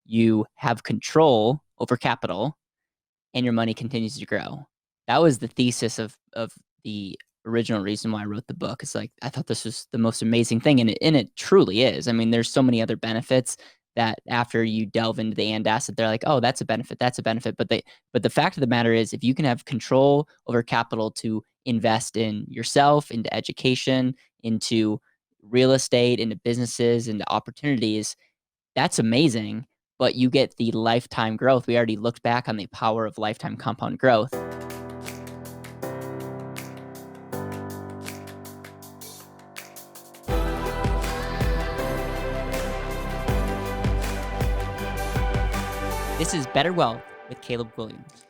you have control over capital and your money continues to grow. That was the thesis of the original reason why I wrote the book. It's like I thought this was the most amazing thing, and it truly is. I mean, there's so many other benefits that after you delve into the and asset, they're like, oh, that's a benefit, that's a benefit. But the fact of the matter is, if you can have control over capital to invest in yourself, into education, into real estate, into businesses, into opportunities, that's amazing. But you get the lifetime growth. We already looked back on the power of lifetime compound growth. This is Better Wealth with Caleb Guilliams.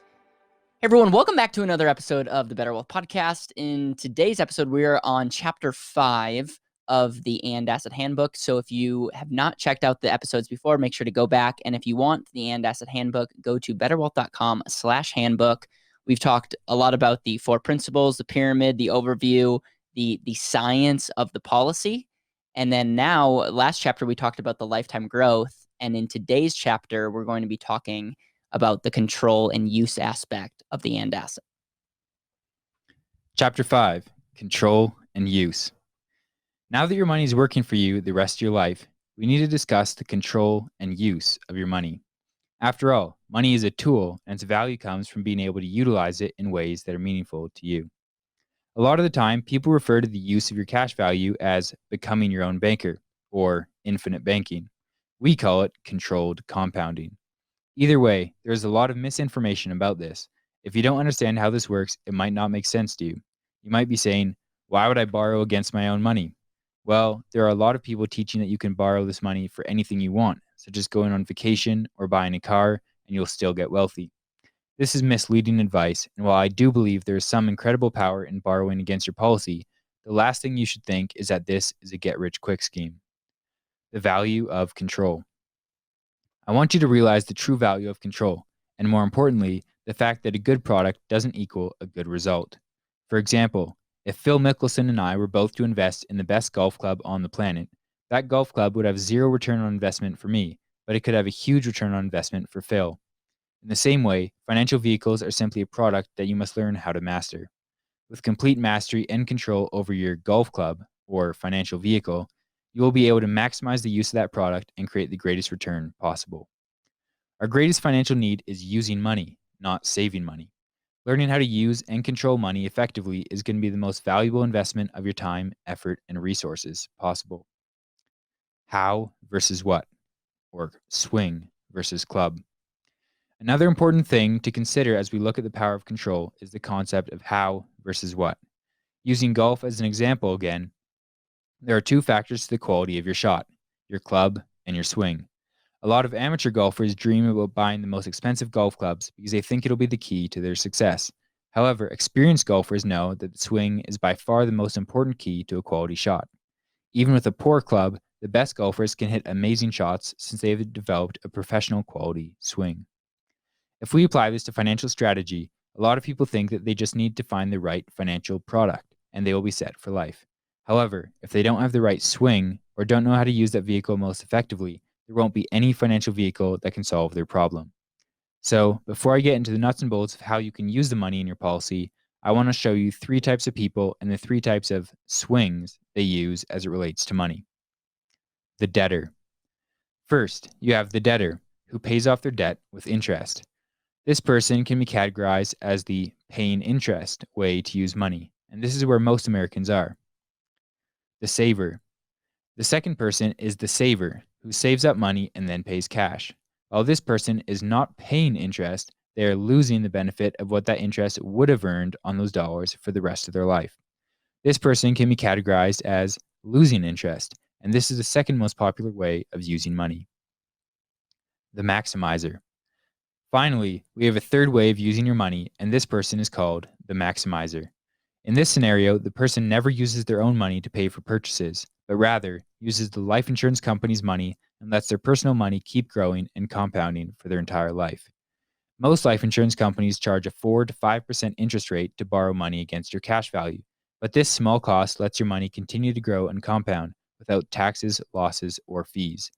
Hey everyone, welcome back to another episode of the Better Wealth Podcast. In today's episode, we are on Chapter 5 of the And Asset Handbook. So if you have not checked out the episodes before, make sure to go back. And if you want the And Asset Handbook, go to betterwealth.com/handbook. We've talked a lot about the 4 principles, the pyramid, the overview, the science of the policy. And then now, last chapter, we talked about the lifetime growth. And in today's chapter, we're going to be talking about the control and use aspect of the and asset. Chapter 5, Control and Use. Now that your money is working for you the rest of your life, we need to discuss the control and use of your money. After all, money is a tool, and its value comes from being able to utilize it in ways that are meaningful to you. A lot of the time, people refer to the use of your cash value as becoming your own banker, or infinite banking. We call it controlled compounding. Either way, there is a lot of misinformation about this. If you don't understand how this works, it might not make sense to you. You might be saying, why would I borrow against my own money? Well, there are a lot of people teaching that you can borrow this money for anything you want, such as going on vacation or buying a car, and you'll still get wealthy. This is misleading advice, and while I do believe there is some incredible power in borrowing against your policy, the last thing you should think is that this is a get-rich-quick scheme. The value of control. I want you to realize the true value of control, and more importantly, the fact that a good product doesn't equal a good result. For example, if Phil Mickelson and I were both to invest in the best golf club on the planet, that golf club would have zero return on investment for me, but it could have a huge return on investment for Phil. In the same way, financial vehicles are simply a product that you must learn how to master. With complete mastery and control over your golf club, or financial vehicle, you will be able to maximize the use of that product and create the greatest return possible. Our greatest financial need is using money, not saving money. Learning how to use and control money effectively is going to be the most valuable investment of your time, effort, and resources possible. How versus what, or swing versus club. Another important thing to consider as we look at the power of control is the concept of how versus what. Using golf as an example again, there are 2 factors to the quality of your shot, your club and your swing. A lot of amateur golfers dream about buying the most expensive golf clubs because they think it'll be the key to their success. However, experienced golfers know that the swing is by far the most important key to a quality shot. Even with a poor club, the best golfers can hit amazing shots since they have developed a professional quality swing. If we apply this to financial strategy, a lot of people think that they just need to find the right financial product and they will be set for life. However, if they don't have the right swing or don't know how to use that vehicle most effectively, there won't be any financial vehicle that can solve their problem. So, before I get into the nuts and bolts of how you can use the money in your policy, I want to show you 3 types of people and the 3 types of swings they use as it relates to money. The debtor. First, you have the debtor, who pays off their debt with interest. This person can be categorized as the paying interest way to use money, and this is where most Americans are. The saver. The second person is the saver, who saves up money and then pays cash. While this person is not paying interest, they are losing the benefit of what that interest would have earned on those dollars for the rest of their life. This person can be categorized as losing interest, and this is the second most popular way of using money. The maximizer. Finally, we have a third way of using your money, and this person is called the maximizer. In this scenario, the person never uses their own money to pay for purchases, but rather uses the life insurance company's money and lets their personal money keep growing and compounding for their entire life. Most life insurance companies charge a 4 to 5% interest rate to borrow money against your cash value, but this small cost lets your money continue to grow and compound without taxes, losses, or fees.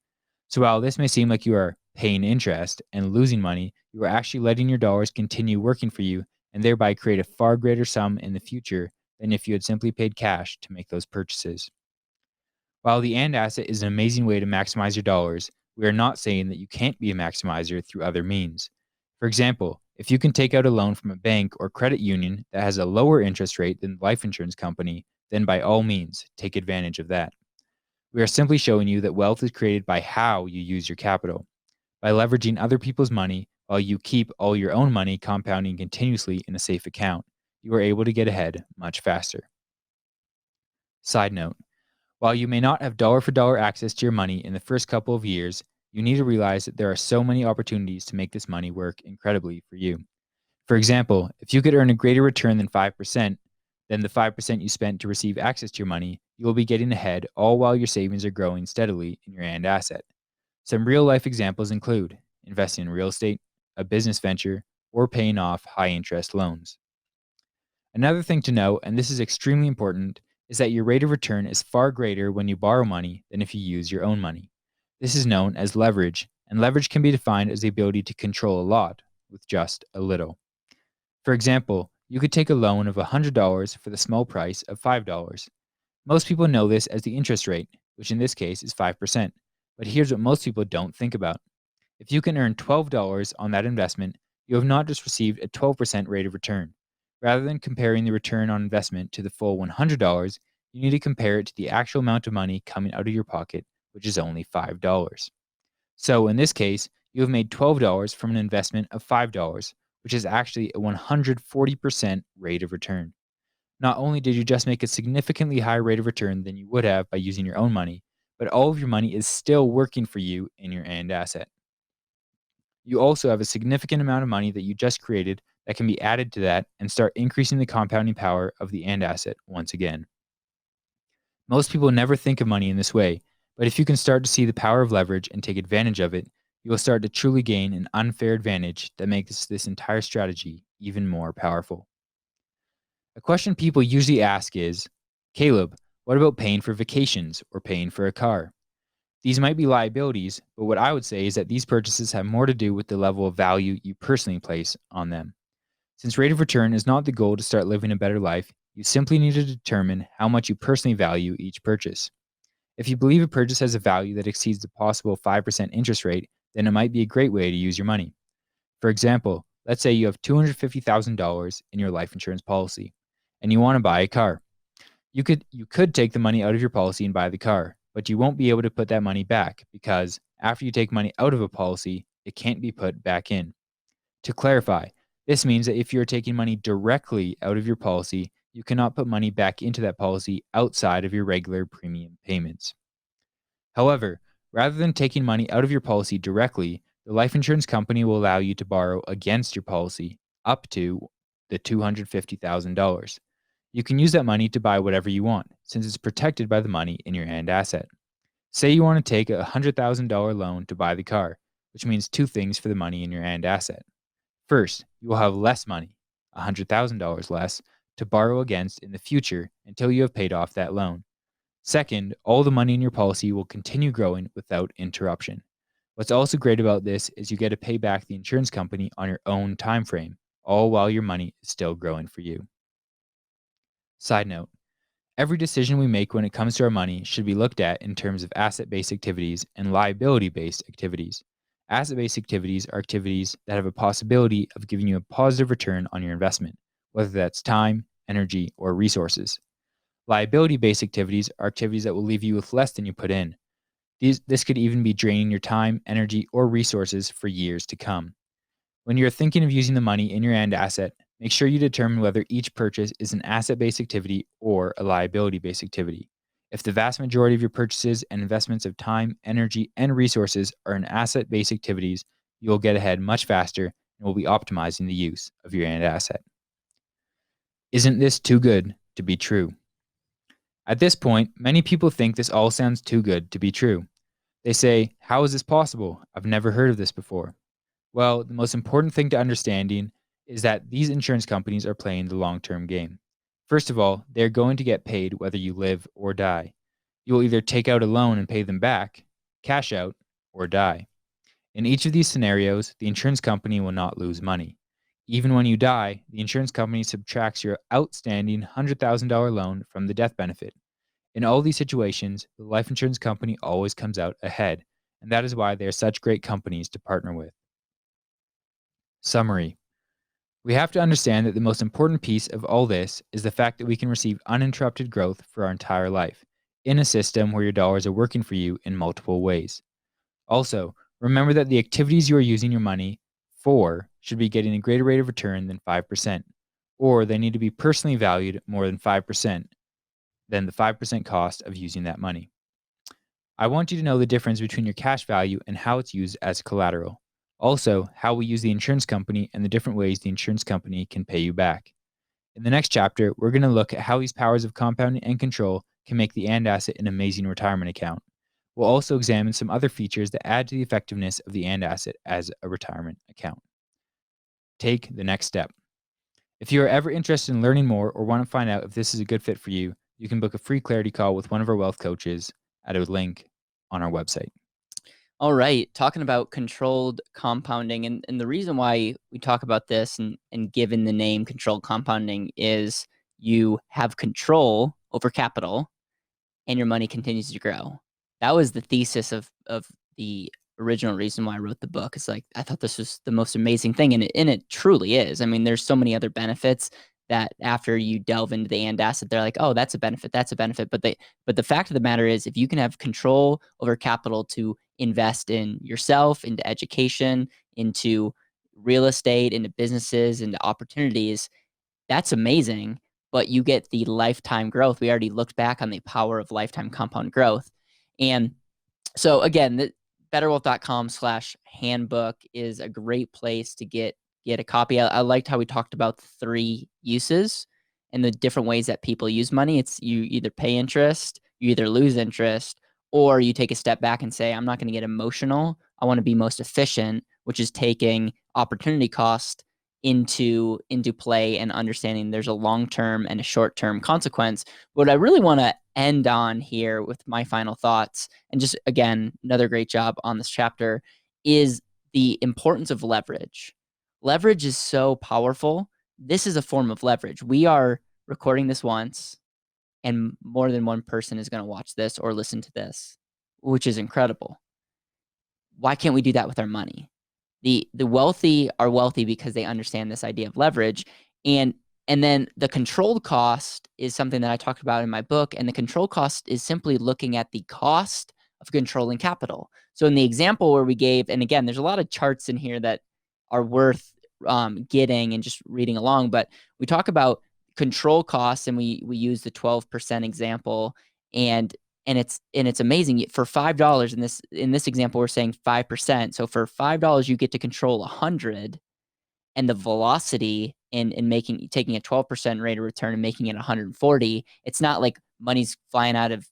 So while this may seem like you are paying interest and losing money, you are actually letting your dollars continue working for you and thereby create a far greater sum in the future than if you had simply paid cash to make those purchases. While the AND asset is an amazing way to maximize your dollars, we are not saying that you can't be a maximizer through other means. For example, if you can take out a loan from a bank or credit union that has a lower interest rate than the life insurance company, then by all means, take advantage of that. We are simply showing you that wealth is created by how you use your capital. By leveraging other people's money while you keep all your own money compounding continuously in a safe account, you are able to get ahead much faster. Side note, while you may not have dollar for dollar access to your money in the first couple of years, you need to realize that there are so many opportunities to make this money work incredibly for you. For example, if you could earn a greater return than 5%, then the 5% you spent to receive access to your money, you will be getting ahead all while your savings are growing steadily in your AND asset. Some real life examples include investing in real estate, a business venture, or paying off high interest loans. Another thing to note, and this is extremely important, is that your rate of return is far greater when you borrow money than if you use your own money. This is known as leverage, and leverage can be defined as the ability to control a lot with just a little. For example, you could take a loan of $100 for the small price of $5. Most people know this as the interest rate, which in this case is 5%. But here's what most people don't think about. If you can earn $12 on that investment, you have not just received a 12% rate of return. Rather than comparing the return on investment to the full $100, you need to compare it to the actual amount of money coming out of your pocket, which is only $5. So in this case, you have made $12 from an investment of $5, which is actually a 140% rate of return. Not only did you just make a significantly higher rate of return than you would have by using your own money, but all of your money is still working for you in your AND asset. You also have a significant amount of money that you just created that can be added to that and start increasing the compounding power of the AND asset once again. Most people never think of money in this way, but if you can start to see the power of leverage and take advantage of it, you will start to truly gain an unfair advantage that makes this entire strategy even more powerful. A question people usually ask is, Caleb, what about paying for vacations or paying for a car? These might be liabilities, but what I would say is that these purchases have more to do with the level of value you personally place on them. Since rate of return is not the goal to start living a better life, you simply need to determine how much you personally value each purchase. If you believe a purchase has a value that exceeds the possible 5% interest rate, then it might be a great way to use your money. For example, let's say you have $250,000 in your life insurance policy and you want to buy a car. You could take the money out of your policy and buy the car, but you won't be able to put that money back because after you take money out of a policy, it can't be put back in. To clarify, this means that if you're taking money directly out of your policy, you cannot put money back into that policy outside of your regular premium payments. However, rather than taking money out of your policy directly, the life insurance company will allow you to borrow against your policy up to the $250,000. You can use that money to buy whatever you want, since it's protected by the money in your AND asset. Say you want to take a $100,000 loan to buy the car, which means two things for the money in your AND asset. First, you will have less money, $100,000 less, to borrow against in the future until you have paid off that loan. Second, all the money in your policy will continue growing without interruption. What's also great about this is you get to pay back the insurance company on your own time frame, all while your money is still growing for you. Side note, every decision we make when it comes to our money should be looked at in terms of asset-based activities and liability-based activities. Asset-based activities are activities that have a possibility of giving you a positive return on your investment, whether that's time, energy, or resources. Liability-based activities are activities that will leave you with less than you put in. This could even be draining your time, energy, or resources for years to come. When you're thinking of using the money in your AND asset, make sure you determine whether each purchase is an asset-based activity or a liability-based activity. If the vast majority of your purchases and investments of time, energy, and resources are in asset-based activities, you will get ahead much faster and will be optimizing the use of your AND asset. Isn't this too good to be true? At this point, many people think this all sounds too good to be true. They say, how is this possible? I've never heard of this before. Well, the most important thing to understanding is that these insurance companies are playing the long-term game. First of all, they're going to get paid whether you live or die. You will either take out a loan and pay them back, cash out, or die. In each of these scenarios, the insurance company will not lose money. Even when you die, the insurance company subtracts your outstanding $100,000 loan from the death benefit. In all these situations, the life insurance company always comes out ahead, and that is why they are such great companies to partner with. Summary. We have to understand that the most important piece of all this is the fact that we can receive uninterrupted growth for our entire life in a system where your dollars are working for you in multiple ways. Also, remember that the activities you are using your money for should be getting a greater rate of return than 5%, or they need to be personally valued more than 5% than the 5% cost of using that money. I want you to know the difference between your cash value and how it's used as collateral. Also, how we use the insurance company and the different ways the insurance company can pay you back. In the next chapter, we're going to look at how these powers of compounding and control can make the AND asset an amazing retirement account. We'll also examine some other features that add to the effectiveness of the AND asset as a retirement account. Take the next step. If you are ever interested in learning more or want to find out if this is a good fit for you, you can book a free clarity call with one of our wealth coaches at a link on our website. All right, talking about controlled compounding, and the reason why we talk about this and given the name controlled compounding is you have control over capital and your money continues to grow. That was the thesis of the original reason why I wrote the book. It's like, I thought this was the most amazing thing, and it truly is. I mean, there's so many other benefits that after you delve into the AND asset, they're like, oh, that's a benefit, that's a benefit. But the fact of the matter is, if you can have control over capital to invest in yourself, into education, into real estate, into businesses, into opportunities, that's amazing. But you get the lifetime growth. We already looked back on the power of lifetime compound growth. And so again, the betterwealth.com/handbook is a great place to get a copy. I liked how we talked about the 3 uses and the different ways that people use money. It's you either pay interest, you either lose interest, or you take a step back and say, I'm not going to get emotional. I want to be most efficient, which is taking opportunity cost into play and understanding there's a long-term and a short-term consequence. What I really want to end on here with my final thoughts, and just again, another great job on this chapter, is the importance of leverage. Leverage is so powerful. This is a form of leverage. We are recording this once, and more than one person is going to watch this or listen to this, which is incredible. Why can't we do that with our money? The wealthy are wealthy because they understand this idea of leverage. And then the controlled cost is something that I talked about in my book. And the control cost is simply looking at the cost of controlling capital. So in the example where we gave, and again, there's a lot of charts in here that are worth getting and just reading along, but we talk about control costs, and we use the 12% example, and it's amazing. For $5 in this example, we're saying 5%. So for $5, you get to control 100, and the velocity in taking a 12% rate of return and making it 140. It's not like money's flying out of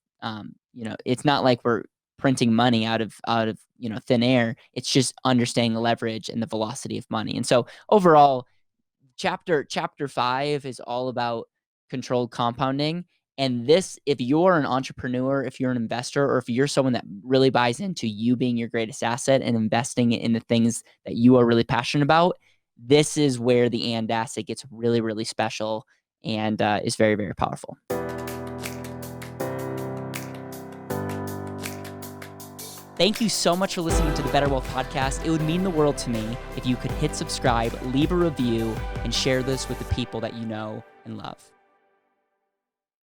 it's not like we're printing money out of thin air. It's just understanding the leverage and the velocity of money. And so overall, chapter 5 is all about controlled compounding. And this, if you're an entrepreneur, if you're an investor, or if you're someone that really buys into you being your greatest asset and investing in the things that you are really passionate about, this is where the AND asset gets really, really special and is very, very powerful. Thank you so much for listening to the Better Wealth Podcast. It would mean the world to me if you could hit subscribe, leave a review, and share this with the people that you know and love.